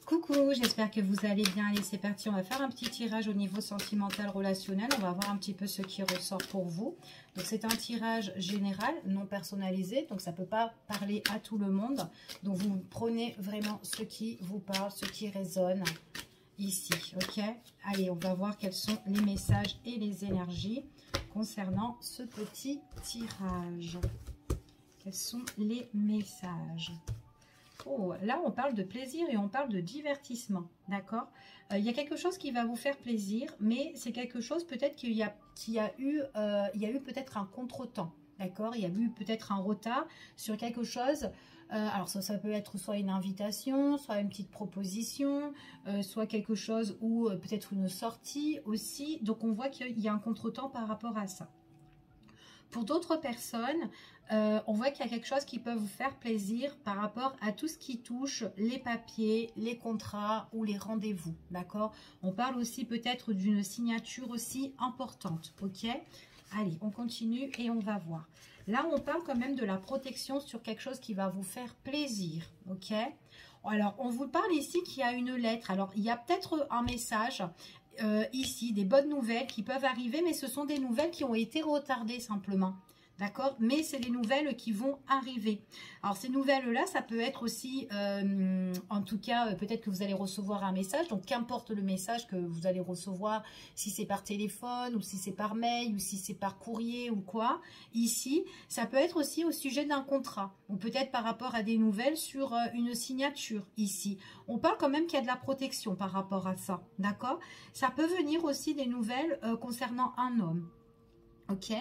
Coucou, j'espère que vous allez bien. Allez, c'est parti. On va faire un petit tirage au niveau sentimental relationnel. On va voir un petit peu ce qui ressort pour vous. Donc, c'est un tirage général, non personnalisé. Donc, ça ne peut pas parler à tout le monde. Donc, vous prenez vraiment ce qui vous parle, ce qui résonne ici. Ok? Allez, on va voir quels sont les messages et les énergies concernant ce petit tirage. Quels sont les messages? Oh, là, on parle de plaisir et on parle de divertissement, d'accord? Il y a quelque chose qui va vous faire plaisir, mais c'est quelque chose peut-être qu'il y a eu peut-être un contretemps, d'accord? Il y a eu peut-être un retard sur quelque chose. Alors ça peut être soit une invitation, soit une petite proposition, soit quelque chose ou peut-être une sortie aussi. Donc, on voit qu'il y a un contretemps par rapport à ça. Pour d'autres personnes, on voit qu'il y a quelque chose qui peut vous faire plaisir par rapport à tout ce qui touche les papiers, les contrats ou les rendez-vous, d'accord? On parle aussi peut-être d'une signature aussi importante, ok? Allez, on continue et on va voir. Là, on parle quand même de la protection sur quelque chose qui va vous faire plaisir, ok? Alors, on vous parle ici qu'il y a une lettre. Alors, il y a peut-être un message ici, des bonnes nouvelles qui peuvent arriver, mais ce sont des nouvelles qui ont été retardées simplement. D'accord? Mais c'est des nouvelles qui vont arriver. Alors, ces nouvelles-là, ça peut être aussi, en tout cas, peut-être que vous allez recevoir un message. Donc, qu'importe le message que vous allez recevoir, si c'est par téléphone, ou si c'est par mail, ou si c'est par courrier, ou quoi. Ici, ça peut être aussi au sujet d'un contrat. Ou peut-être par rapport à des nouvelles sur une signature, ici. On parle quand même qu'il y a de la protection par rapport à ça. D'accord? Ça peut venir aussi des nouvelles concernant un homme. Ok?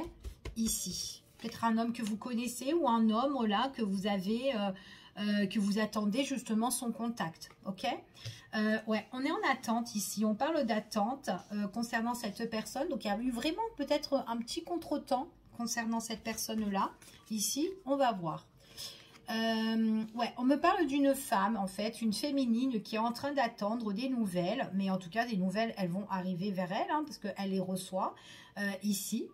Ici. Peut-être un homme que vous connaissez ou un homme là que vous avez, que vous attendez justement son contact. Ok? Ouais, on est en attente ici. On parle d'attente concernant cette personne. Donc, il y a eu vraiment peut-être un petit contretemps concernant cette personne-là. Ici, on va voir. Ouais, on me parle d'une femme, en fait, une féminine qui est en train d'attendre des nouvelles. Mais en tout cas, des nouvelles, elles vont arriver vers elle hein, parce qu'elle les reçoit ici.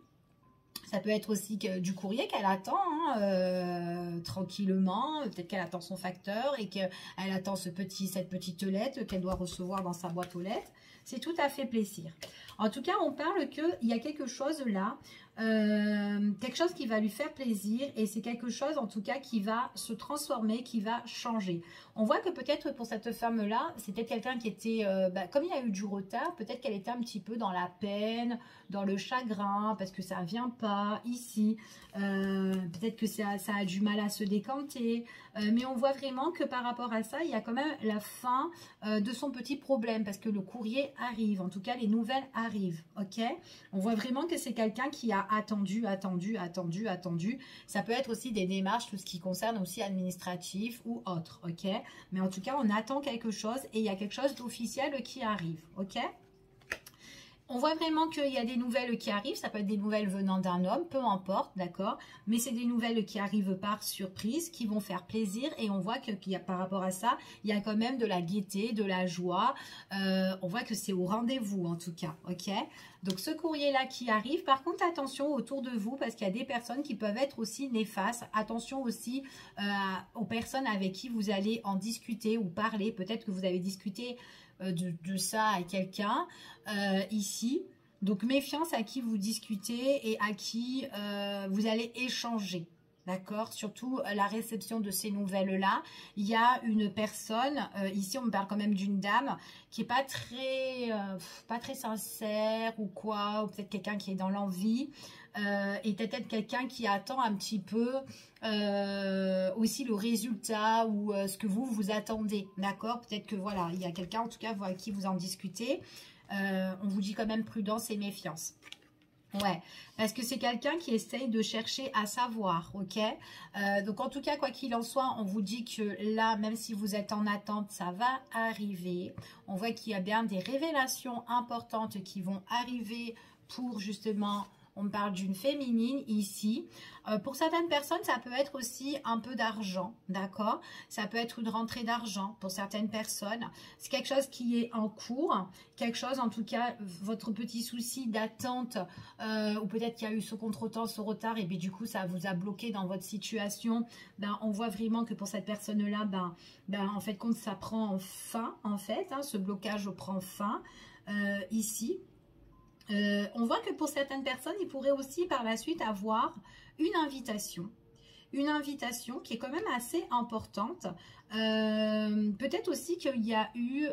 Ça peut être aussi du courrier qu'elle attend hein, tranquillement. Peut-être qu'elle attend son facteur et qu'elle attend cette petite lettre qu'elle doit recevoir dans sa boîte aux lettres. C'est tout à fait plaisir. En tout cas, on parle qu'il y a quelque chose là, quelque chose qui va lui faire plaisir et c'est quelque chose en tout cas qui va se transformer, qui va changer. On voit que peut-être pour cette femme-là, c'était quelqu'un qui était, comme il y a eu du retard, peut-être qu'elle était un petit peu dans la peine, dans le chagrin, parce que ça ne vient pas ici. Peut-être que ça a du mal à se décanter. Mais on voit vraiment que par rapport à ça, il y a quand même la fin de son petit problème, parce que le courrier arrive, en tout cas les nouvelles arrivent, ok? On voit vraiment que c'est quelqu'un qui a attendu. Ça peut être aussi des démarches, tout ce qui concerne aussi administratif ou autre, ok? Mais en tout cas, on attend quelque chose et il y a quelque chose d'officiel qui arrive, ok? On voit vraiment qu'il y a des nouvelles qui arrivent, ça peut être des nouvelles venant d'un homme, peu importe, d'accord? Mais c'est des nouvelles qui arrivent par surprise, qui vont faire plaisir et on voit qu'il y a par rapport à ça, il y a quand même de la gaieté, de la joie. On voit que c'est au rendez-vous en tout cas, ok? Donc ce courrier-là qui arrive, par contre attention autour de vous parce qu'il y a des personnes qui peuvent être aussi néfastes. Attention aussi aux personnes avec qui vous allez en discuter ou parler. Peut-être que vous avez discuté de ça à quelqu'un ici. Donc méfiance à qui vous discutez et à qui vous allez échanger. D'accord? Surtout la réception de ces nouvelles-là. Il y a une personne, ici on me parle quand même d'une dame, qui est pas très sincère ou quoi, ou peut-être quelqu'un qui est dans l'envie, et peut-être quelqu'un qui attend un petit peu aussi le résultat ou ce que vous attendez. D'accord? Peut-être que voilà, il y a quelqu'un en tout cas à qui vous en discutez. On vous dit quand même prudence et méfiance. Ouais, parce que c'est quelqu'un qui essaye de chercher à savoir, ok? Donc en tout cas, quoi qu'il en soit, on vous dit que là, même si vous êtes en attente, ça va arriver. On voit qu'il y a bien des révélations importantes qui vont arriver pour justement, On me parle d'une féminine ici. Pour certaines personnes, ça peut être aussi un peu d'argent, d'accord? Ça peut être une rentrée d'argent pour certaines personnes. C'est quelque chose qui est en cours, quelque chose, en tout cas, votre petit souci d'attente, ou peut-être qu'il y a eu ce contretemps, ce retard, et bien du coup, ça vous a bloqué dans votre situation. Ben, on voit vraiment que pour cette personne-là, en fait, quand ça prend fin, en fait, hein, ce blocage prend fin ici. On voit que pour certaines personnes, il pourrait aussi par la suite avoir une invitation qui est quand même assez importante. Peut-être aussi qu'il y a eu,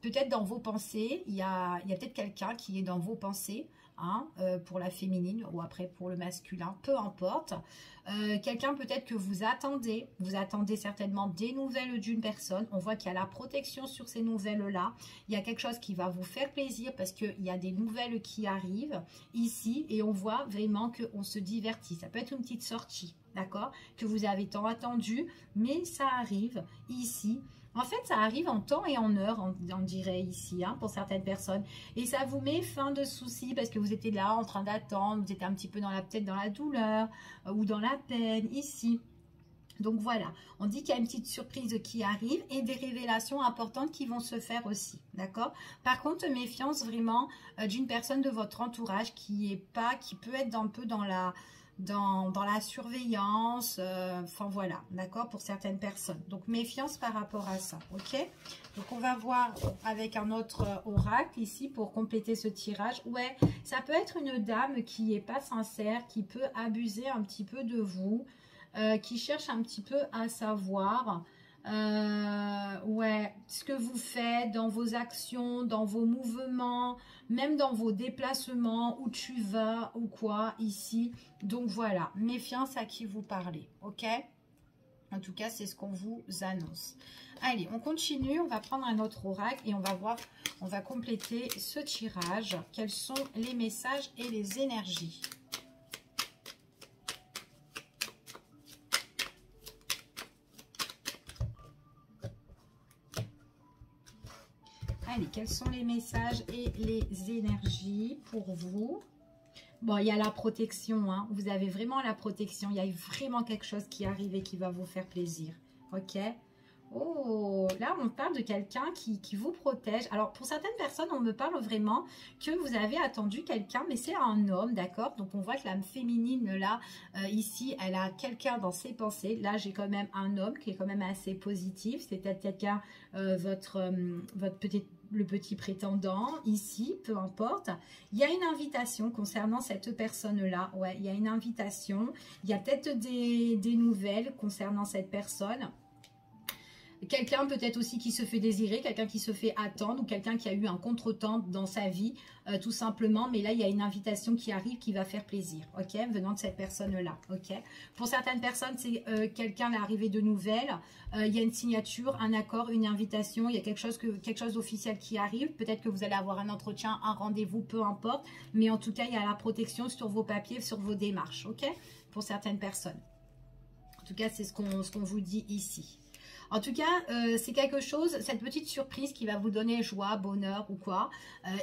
peut-être dans vos pensées, il y a peut-être quelqu'un qui est dans vos pensées, hein, pour la féminine ou après pour le masculin, peu importe. Quelqu'un peut-être que vous attendez certainement des nouvelles d'une personne. On voit qu'il y a la protection sur ces nouvelles-là. Il y a quelque chose qui va vous faire plaisir parce qu'il y a des nouvelles qui arrivent ici et on voit vraiment qu'on se divertit. Ça peut être une petite sortie, d'accord, que vous avez tant attendu, mais ça arrive ici. En fait, ça arrive en temps et en heure, on dirait ici, hein, pour certaines personnes. Et ça vous met fin de soucis parce que vous étiez là en train d'attendre, vous étiez un petit peu peut-être dans la douleur ou dans la peine ici. Donc voilà, on dit qu'il y a une petite surprise qui arrive et des révélations importantes qui vont se faire aussi, d'accord? Par contre, méfiance vraiment d'une personne de votre entourage qui peut être un peu dans la surveillance, enfin voilà, d'accord, pour certaines personnes. Donc méfiance par rapport à ça, ok? Donc on va voir avec un autre oracle ici pour compléter ce tirage. Ouais, ça peut être une dame qui n'est pas sincère, qui peut abuser un petit peu de vous, qui cherche un petit peu à savoir... ouais, ce que vous faites dans vos actions, dans vos mouvements, même dans vos déplacements, où tu vas ou quoi ici. Donc voilà, méfiance à qui vous parlez, ok? En tout cas, c'est ce qu'on vous annonce. Allez, on continue, on va prendre un autre oracle et on va voir, on va compléter ce tirage. Quels sont les messages et les énergies? Allez, quels sont les messages et les énergies pour vous? Bon, il y a la protection, hein. Vous avez vraiment la protection. Il y a vraiment quelque chose qui arrive et qui va vous faire plaisir. Ok? Oh, là, on parle de quelqu'un qui vous protège. Alors, pour certaines personnes, on me parle vraiment que vous avez attendu quelqu'un, mais c'est un homme, d'accord? Donc, on voit que la féminine, là, ici, elle a quelqu'un dans ses pensées. Là, j'ai quand même un homme qui est quand même assez positif. C'est peut-être quelqu'un, le petit prétendant, ici, peu importe. Il y a une invitation concernant cette personne-là. Ouais, il y a une invitation. Il y a peut-être des nouvelles concernant cette personne. Quelqu'un peut-être aussi qui se fait désirer, quelqu'un qui se fait attendre ou quelqu'un qui a eu un contretemps dans sa vie, tout simplement. Mais là, il y a une invitation qui arrive qui va faire plaisir, ok, venant de cette personne-là, ok. Pour certaines personnes, c'est quelqu'un l'arrivée de nouvelles. Il y a une signature, un accord, une invitation. Il y a quelque chose d'officiel qui arrive. Peut-être que vous allez avoir un entretien, un rendez-vous, peu importe. Mais en tout cas, il y a la protection sur vos papiers, sur vos démarches, ok, pour certaines personnes. En tout cas, c'est ce qu'on vous dit ici. En tout cas, c'est quelque chose, cette petite surprise qui va vous donner joie, bonheur ou quoi.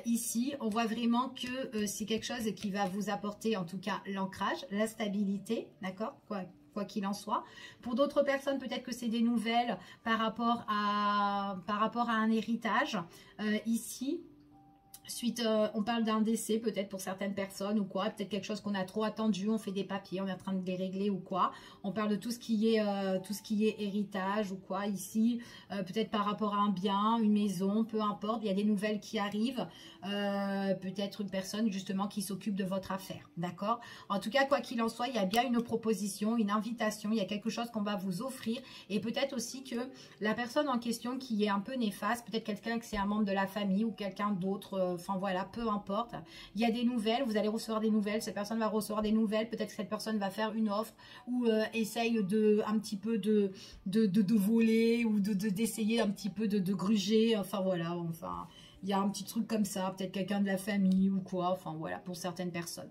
Ici, on voit vraiment que c'est quelque chose qui va vous apporter en tout cas l'ancrage, la stabilité, d'accord, quoi qu'il en soit. Pour d'autres personnes, peut-être que c'est des nouvelles par rapport à un héritage. Ici, suite, on parle d'un décès peut-être pour certaines personnes ou quoi, peut-être quelque chose qu'on a trop attendu, on fait des papiers, on est en train de les régler ou quoi. On parle de tout ce qui est héritage ou quoi ici, peut-être par rapport à un bien, une maison, peu importe, il y a des nouvelles qui arrivent, peut-être une personne justement qui s'occupe de votre affaire, d'accord? En tout cas, quoi qu'il en soit, il y a bien une proposition, une invitation, il y a quelque chose qu'on va vous offrir et peut-être aussi que la personne en question qui est un peu néfaste, peut-être quelqu'un que c'est un membre de la famille ou quelqu'un d'autre, enfin voilà, peu importe. Il y a des nouvelles, vous allez recevoir des nouvelles, cette personne va recevoir des nouvelles, peut-être que cette personne va faire une offre ou essaye un petit peu de voler ou d'essayer un petit peu de gruger, enfin voilà, enfin il y a un petit truc comme ça, peut-être quelqu'un de la famille ou quoi, enfin voilà, pour certaines personnes.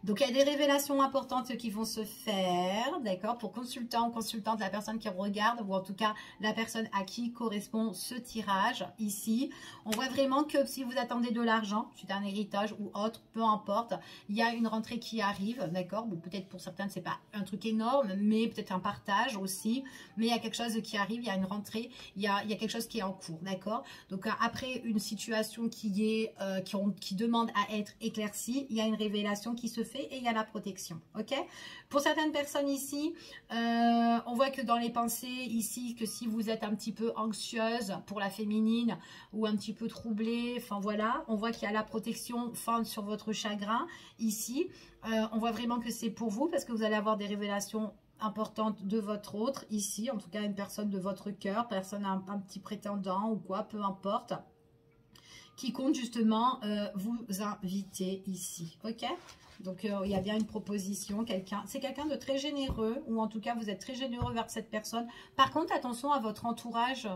Donc, il y a des révélations importantes qui vont se faire, d'accord, pour consultant ou consultante, la personne qui regarde, ou en tout cas, la personne à qui correspond ce tirage, ici. On voit vraiment que si vous attendez de l'argent, suite à un héritage ou autre, peu importe, il y a une rentrée qui arrive, d'accord. Bon, peut-être pour certains, c'est pas un truc énorme, mais peut-être un partage aussi. Mais il y a quelque chose qui arrive, il y a une rentrée, il y a quelque chose qui est en cours, d'accord. Donc, après une situation qui demande à être éclaircie, il y a une révélation qui se fait et il y a la protection, ok. Pour certaines personnes ici, on voit que dans les pensées ici, que si vous êtes un petit peu anxieuse pour la féminine ou un petit peu troublée, enfin voilà, on voit qu'il y a la protection fin sur votre chagrin ici. On voit vraiment que c'est pour vous parce que vous allez avoir des révélations importante de votre autre ici, en tout cas une personne de votre cœur, personne un petit prétendant ou quoi, peu importe, qui compte justement vous inviter ici, ok. Donc il y a bien une proposition, c'est quelqu'un de très généreux, ou en tout cas vous êtes très généreux vers cette personne. Par contre attention à votre entourage,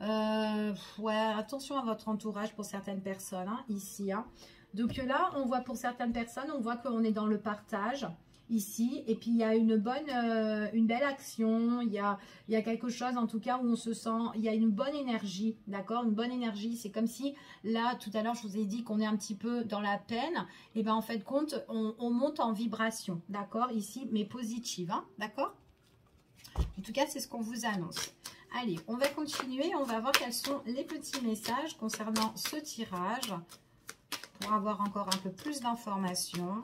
ouais, attention à votre entourage pour certaines personnes, hein, ici, hein. Donc là on voit pour certaines personnes, on voit qu'on est dans le partage ici, et puis il y a une belle action, il y a quelque chose en tout cas où on se sent, il y a une bonne énergie, d'accord, une bonne énergie. C'est comme si là tout à l'heure je vous ai dit qu'on est un petit peu dans la peine, et bien en fait compte on monte en vibration, d'accord, ici, mais positive, hein, d'accord. En tout cas c'est ce qu'on vous annonce. Allez, on va continuer, on va voir quels sont les petits messages concernant ce tirage pour avoir encore un peu plus d'informations,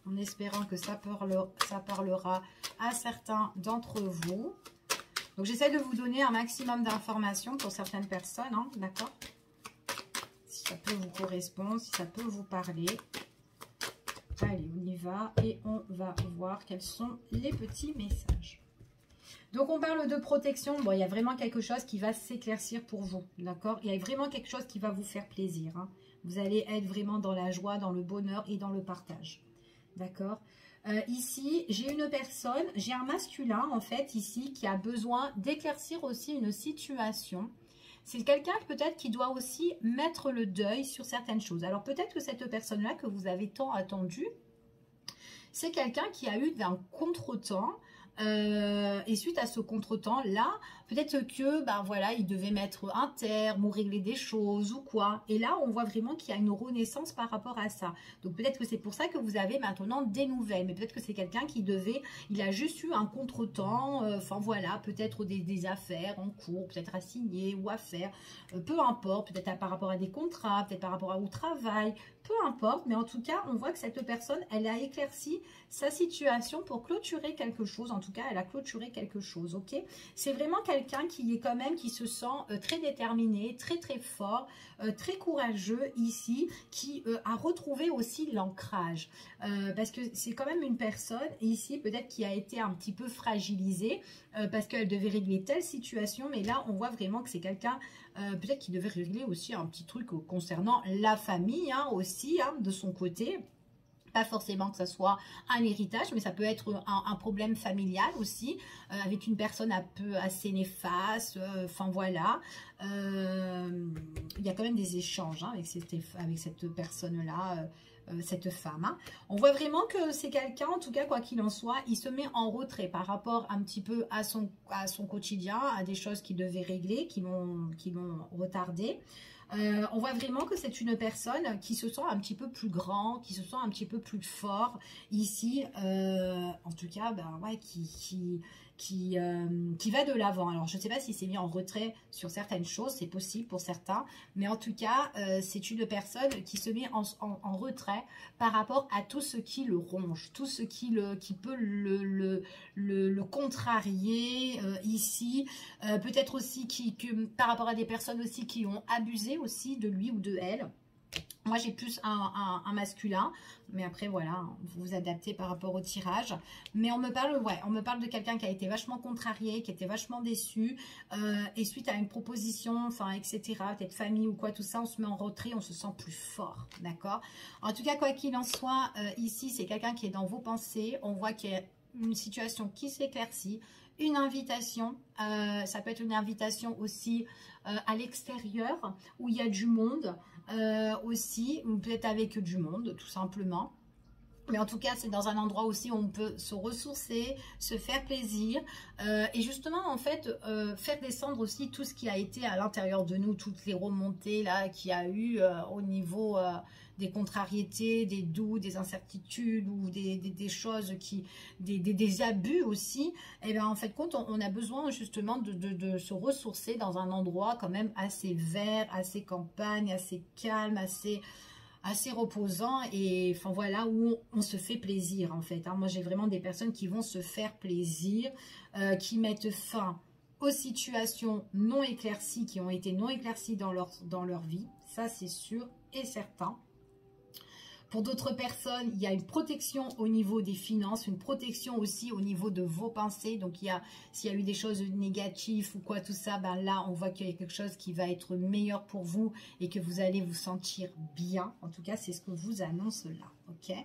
en espérant que ça parlera à certains d'entre vous. Donc, j'essaie de vous donner un maximum d'informations pour certaines personnes, hein, d'accord? Si ça peut vous correspondre, si ça peut vous parler. Allez, on y va et on va voir quels sont les petits messages. Donc, on parle de protection. Bon, il y a vraiment quelque chose qui va s'éclaircir pour vous, d'accord? Il y a vraiment quelque chose qui va vous faire plaisir, hein. Vous allez être vraiment dans la joie, dans le bonheur et dans le partage. D'accord. Ici, j'ai une personne, j'ai un masculin en fait ici qui a besoin d'éclaircir aussi une situation. C'est quelqu'un peut-être qui doit aussi mettre le deuil sur certaines choses. Alors peut-être que cette personne-là que vous avez tant attendu, c'est quelqu'un qui a eu un contretemps. Et suite à ce contretemps-là, peut-être que, ben voilà, il devait mettre un terme ou régler des choses ou quoi. Et là, on voit vraiment qu'il y a une renaissance par rapport à ça. Donc peut-être que c'est pour ça que vous avez maintenant des nouvelles. Mais peut-être que c'est quelqu'un qui il a juste eu un contretemps. Enfin voilà, peut-être des affaires en cours, peut-être à signer ou à faire. Peu importe, peut-être par rapport à des contrats, peut-être par rapport au travail. Peu importe, mais en tout cas, on voit que cette personne, elle a éclairci sa situation pour clôturer quelque chose. En tout cas, elle a clôturé quelque chose, ok? C'est vraiment quelqu'un qui est quand même, qui se sent très déterminé, très très fort, très courageux ici, qui a retrouvé aussi l'ancrage. Parce que c'est quand même une personne ici, peut-être qui a été un petit peu fragilisée, parce qu'elle devait régler telle situation, mais là, on voit vraiment que c'est quelqu'un... peut-être qu'il devait régler aussi un petit truc concernant la famille, hein, aussi, hein, de son côté. Pas forcément que ça soit un héritage, mais ça peut être un problème familial aussi, avec une personne un peu assez néfaste, enfin voilà. Il y a quand même des échanges, hein, avec cette personne-là, cette femme, hein. On voit vraiment que c'est quelqu'un, en tout cas quoi qu'il en soit, il se met en retrait par rapport un petit peu à son quotidien, à des choses qu'il devait régler, qui l'ont retardé. On voit vraiment que c'est une personne qui se sent un petit peu plus grand, qui se sent un petit peu plus fort ici, en tout cas, ben, ouais, qui va de l'avant. Alors, je ne sais pas s'il s'est mis en retrait sur certaines choses, c'est possible pour certains, mais en tout cas, c'est une personne qui se met en retrait par rapport à tout ce qui le ronge, tout ce qui peut le contrarier ici, peut-être aussi par rapport à des personnes aussi qui ont abusé aussi de lui ou de elle. Moi, j'ai plus un masculin, mais après, voilà, vous vous adaptez par rapport au tirage. Mais on me parle de quelqu'un qui a été vachement contrarié, qui était vachement déçu, et suite à une proposition, enfin, etc., peut-être famille ou quoi, tout ça, on se met en retrait, on se sent plus fort, d'accord? En tout cas, quoi qu'il en soit, ici, c'est quelqu'un qui est dans vos pensées. On voit qu'il y a une situation qui s'éclaircit, une invitation, ça peut être une invitation aussi à l'extérieur, où il y a du monde, aussi, ou peut-être avec du monde, tout simplement. Mais en tout cas, c'est dans un endroit aussi où on peut se ressourcer, se faire plaisir. Et justement, en fait, faire descendre aussi tout ce qui a été à l'intérieur de nous, toutes les remontées là qu'il y a eu au niveau des contrariétés, des doutes, des incertitudes ou des choses des abus aussi. Et bien, en fait, compte, on a besoin justement de se ressourcer dans un endroit quand même assez vert, assez campagne, assez calme, assez reposant et enfin voilà où on se fait plaisir en fait. Hein. Moi j'ai vraiment des personnes qui vont se faire plaisir, qui mettent fin aux situations non éclaircies, qui ont été non éclaircies dans leur vie, ça c'est sûr et certain. Pour d'autres personnes, il y a une protection au niveau des finances, une protection aussi au niveau de vos pensées. Donc, s'il y a eu des choses négatives ou quoi, tout ça, ben là, on voit qu'il y a quelque chose qui va être meilleur pour vous et que vous allez vous sentir bien. En tout cas, c'est ce que vous annonce là. OK?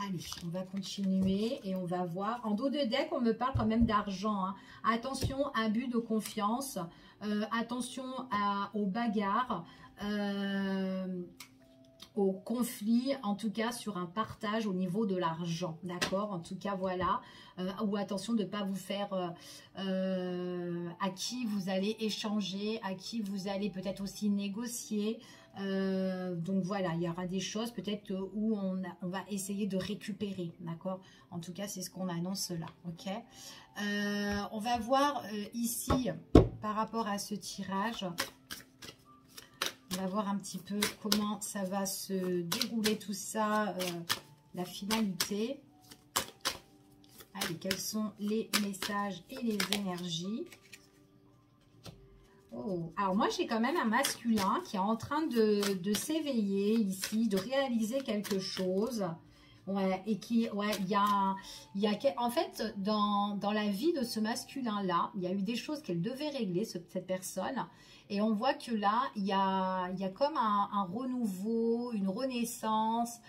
Allez, on va continuer et on va voir. En dos de deck, on me parle quand même d'argent. Hein. Attention, abus de confiance. Attention aux bagarres. Au conflit, en tout cas sur un partage au niveau de l'argent, d'accord? En tout cas, voilà. Ou attention de ne pas vous faire à qui vous allez échanger, à qui vous allez peut-être aussi négocier. Donc voilà, il y aura des choses peut-être où on va essayer de récupérer, d'accord? En tout cas, c'est ce qu'on annonce là, ok? On va voir ici, par rapport à ce tirage... On va voir un petit peu comment ça va se dérouler tout ça, la finalité. Allez, quels sont les messages et les énergies? Oh, alors moi j'ai quand même un masculin qui est en train de s'éveiller ici, de réaliser quelque chose. Ouais, et qui, ouais, il y a en fait, dans la vie de ce masculin-là, il y a eu des choses qu'elle devait régler, cette personne. Et on voit que là, il y a comme un renouveau, une renaissance,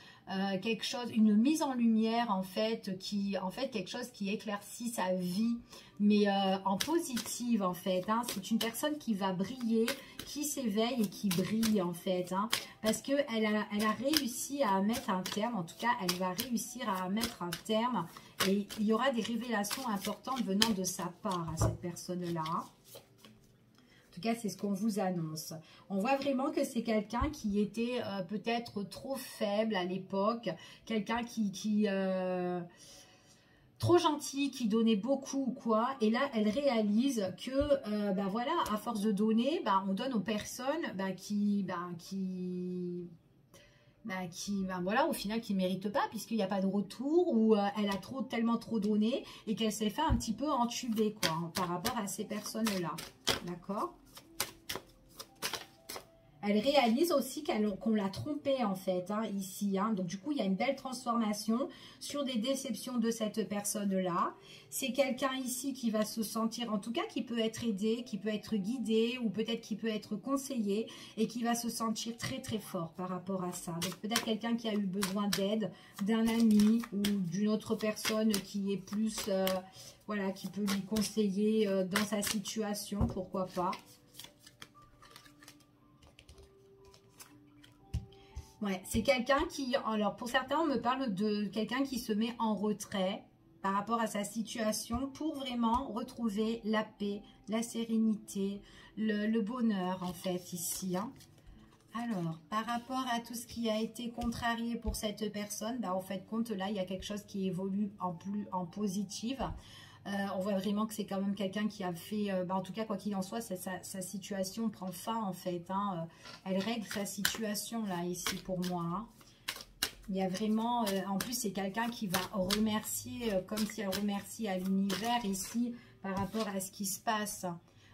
quelque chose, une mise en lumière, en fait, quelque chose qui éclaircit sa vie, mais en positive, en fait. Hein. C'est une personne qui va briller, qui s'éveille et qui brille, en fait. Hein, parce qu'elle a réussi à mettre un terme, en tout cas, elle va réussir à mettre un terme. Et il y aura des révélations importantes venant de sa part à cette personne-là. En tout cas, c'est ce qu'on vous annonce. On voit vraiment que c'est quelqu'un qui était peut-être trop faible à l'époque. Quelqu'un qui trop gentil, qui donnait beaucoup ou quoi. Et là, elle réalise que, ben voilà, à force de donner, ben, on donne aux personnes voilà, au final, qui ne méritent pas, puisqu'il n'y a pas de retour, ou elle a tellement trop donné, et qu'elle s'est fait un petit peu entuber, quoi, par rapport à ces personnes-là. D'accord ? Elle réalise aussi qu'on l'a trompée en fait, hein, ici. Hein. Donc du coup, il y a une belle transformation sur des déceptions de cette personne-là. C'est quelqu'un ici qui va se sentir, en tout cas, qui peut être aidé, qui peut être guidé ou peut-être qui peut être conseillé et qui va se sentir très très fort par rapport à ça. Donc peut-être quelqu'un qui a eu besoin d'aide, d'un ami ou d'une autre personne qui est plus, voilà, qui peut lui conseiller dans sa situation, pourquoi pas. Ouais, c'est quelqu'un qui, alors pour certains, on me parle de quelqu'un qui se met en retrait par rapport à sa situation pour vraiment retrouver la paix, la sérénité, le bonheur en fait ici. Hein. Alors, par rapport à tout ce qui a été contrarié pour cette personne, bah, en fait, compte là, il y a quelque chose qui évolue en positive. On voit vraiment que c'est quand même quelqu'un qui a fait, en tout cas quoi qu'il en soit, sa situation prend fin en fait. Hein, elle règle sa situation là ici pour moi. Hein. Il y a vraiment, en plus c'est quelqu'un qui va remercier, comme si elle remercie à l'univers ici par rapport à ce qui se passe.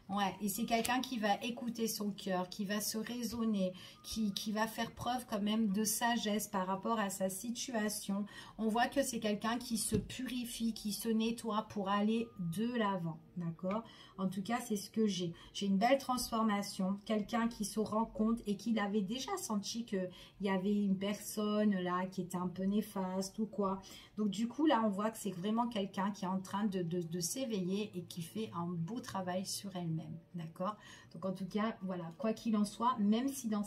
Ouais, et c'est quelqu'un qui va écouter son cœur, qui va se raisonner, qui va faire preuve quand même de sagesse par rapport à sa situation. On voit que c'est quelqu'un qui se purifie, qui se nettoie pour aller de l'avant, d'accord? En tout cas, c'est ce que j'ai. J'ai une belle transformation, quelqu'un qui se rend compte et qui avait déjà senti qu'il y avait une personne là qui était un peu néfaste ou quoi. Donc du coup, là, on voit que c'est vraiment quelqu'un qui est en train de s'éveiller et qui fait un beau travail sur elle-même. D'accord? Donc en tout cas, voilà, quoi qu'il en soit, même si dans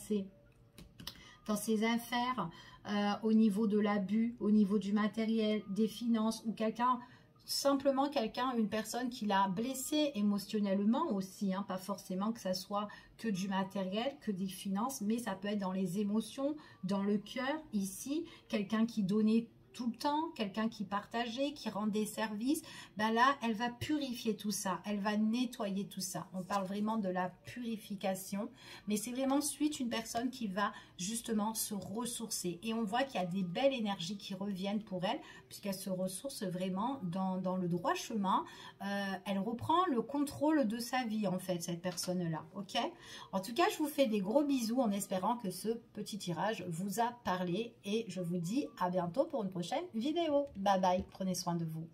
dans ses affaires, au niveau de l'abus, au niveau du matériel, des finances, ou quelqu'un, simplement quelqu'un, une personne qui l'a blessé émotionnellement aussi, hein, pas forcément que ça soit que du matériel, que des finances, mais ça peut être dans les émotions, dans le cœur, ici, quelqu'un qui donnait tout le temps, quelqu'un qui partageait, qui rendait service, ben là, elle va purifier tout ça, elle va nettoyer tout ça. On parle vraiment de la purification, mais c'est vraiment ensuite une personne qui va justement se ressourcer. Et on voit qu'il y a des belles énergies qui reviennent pour elle, puisqu'elle se ressource vraiment dans le droit chemin. Elle reprend le contrôle de sa vie, en fait, cette personne-là, ok? En tout cas, je vous fais des gros bisous en espérant que ce petit tirage vous a parlé, et je vous dis à bientôt pour une prochaine vidéo. Bye bye, prenez soin de vous.